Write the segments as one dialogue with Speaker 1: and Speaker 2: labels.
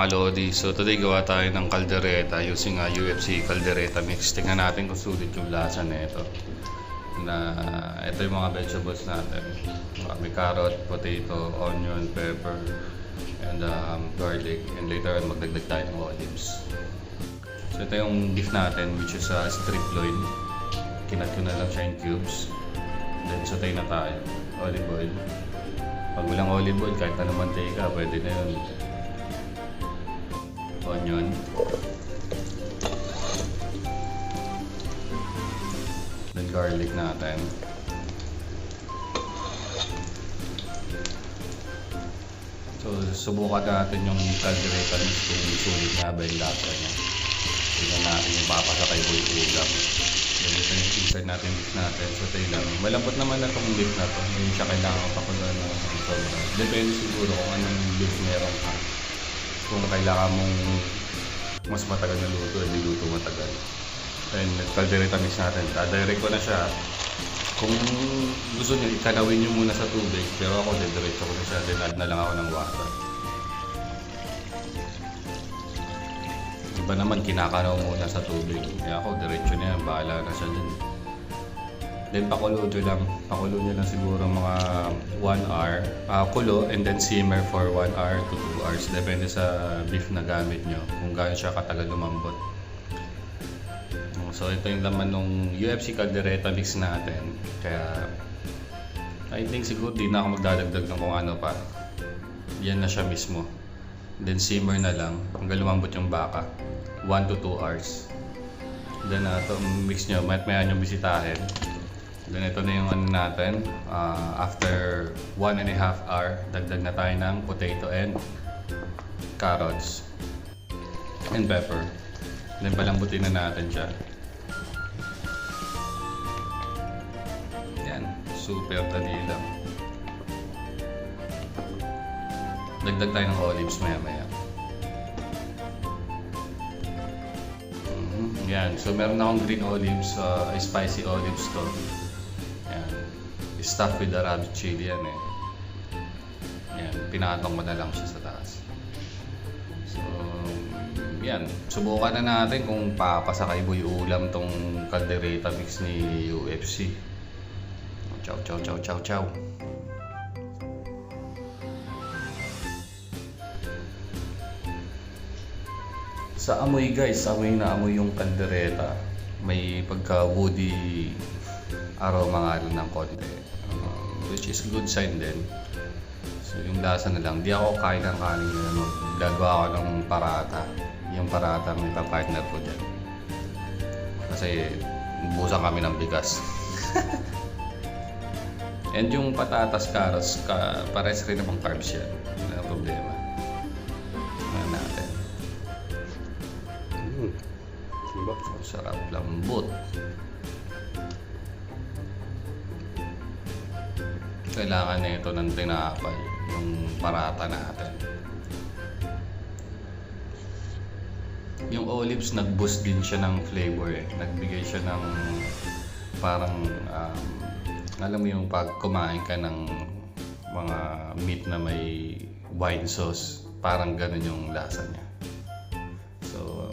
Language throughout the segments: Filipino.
Speaker 1: mga lodi. So today gawa tayo ng caldereta using UFC caldereta mix. Tingnan natin kung sulit yung lasa nito. Ito yung mga vegetables natin. May carrot, potato, onion, pepper, and garlic. And later on magdagdag tayo ng olives. So ito yung beef natin, which is strip loin. Kinat ko na lang siya in cubes. Then sautay na tayo. Olive oil. Pag walang olive oil, kahit na mantika, pwede na yun. Onion. Then garlic natin. So, subukan natin yung caldereta kung sulit nga ba yung lasa niya. Tingnan natin yung papasa kay Boy Ulam. Then ito yung season natin, beef natin. So, tayo lang. Malambot naman na itong beef na ito. Hindi siya kailangan pakulan na sobra. Depende siguro kung anong beef meron ka. Kung kailangan mong mas matagal na luto, hindi luto matagal. And caldereta mix natin. Direct ko na siya. Kung gusto niyo, ikanawin niyo muna sa tubig. Pero ako, diretso ko na siya. Then add na lang ako ng water. Iba naman, kinakanaw muna sa tubig. Kaya ako, diretso na yan. Bahala na siya dun. Then pakulo nyo lang. Pakulo nyo lang siguro mga 1 hour. Kulo and then simmer for 1 hour to 2 hours. Depende sa beef na gamit nyo. Kung gaano siya katagal lumambot. So ito yung laman ng UFC caldereta mix natin. Kaya I think siguro di na ako magdadagdag ng kung ano pa. Yan na siya mismo. Then simmer na lang hanggang lumambot yung baka. 1 to 2 hours. Then ito mix nyo. Maya nyo bisitahin. Then ito na yung ano natin. After 1.5 hour, dagdag na tayo ng potato and carrots and pepper. Then palambutin na natin siya. Yan, super dali lang. Dagdag tayo ng olives maya. Yan, so meron akong green olives, spicy olives to. Stuffed with Arabic chili yan eh. Yan, pinatong mo na lang siya sa taas. So, yan. Subukan na natin kung papasa kay Boy Ulam tong caldereta mix ni UFC. Ciao. Sa amoy guys, amoy na amoy yung caldereta. May pagka woody aroma nga lang ng konti. Which is good sign din. So yung lasa na lang. Di ako kain ng kanin na gagawa ako ng parata. Yung parata may pa-partner ko dyan. Kasi busan kami ng bigas. And yung patatas, carrots, pares rin namang carbs yan. Wala na problema. Tingnan natin. Sarap, lambot. Kailangan na ito ng tinapay, yung parata natin. Yung olives, nag-boost din siya ng flavor eh. Nagbigay siya ng parang, alam mo yung pag kumain ka ng mga meat na may wine sauce, parang ganun yung lasa niya. So,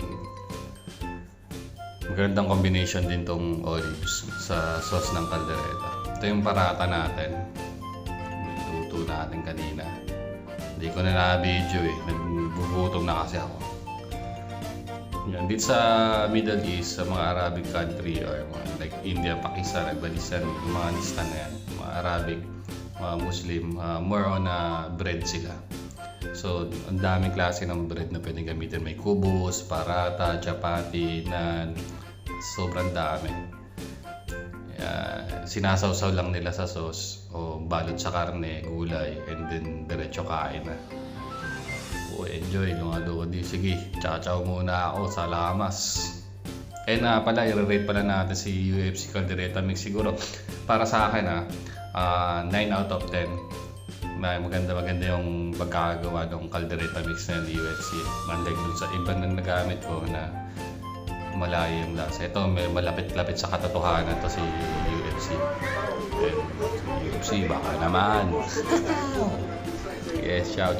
Speaker 1: magandang combination din tong olives sa sauce ng caldereta. Ito yung parata natin. Luto natin kanina. Hindi ko na na-video eh. Nagbugutom na kasi ako. Yan. Dito sa Middle East, sa mga Arabic country or mga like India, Pakistan, Afghanistan, yung mga nista na yan, mga Arabic, mga Muslim, more on bread sila. So, ang daming klase ng bread na pwedeng gamitin. May kubus, parata, chapati, naan. Sobrang dami. Sinasawsaw lang nila sa sauce o balot sa karne, gulay, and then diretso kain na. Enjoy mga lodi. Sige, ciao muna ako sa lamas. Pala, i-rate pala natin si UFC caldereta mix. Siguro para sa akin 9 out of 10. Maganda yung pagkakagawa ng caldereta mix na yung UFC. Unlike dun sa iba na nagamit ko na malayo yung lasa. Ito may malapit-lapit sa katotohanan to si UFC. UFC baka naman. Yes, ciao.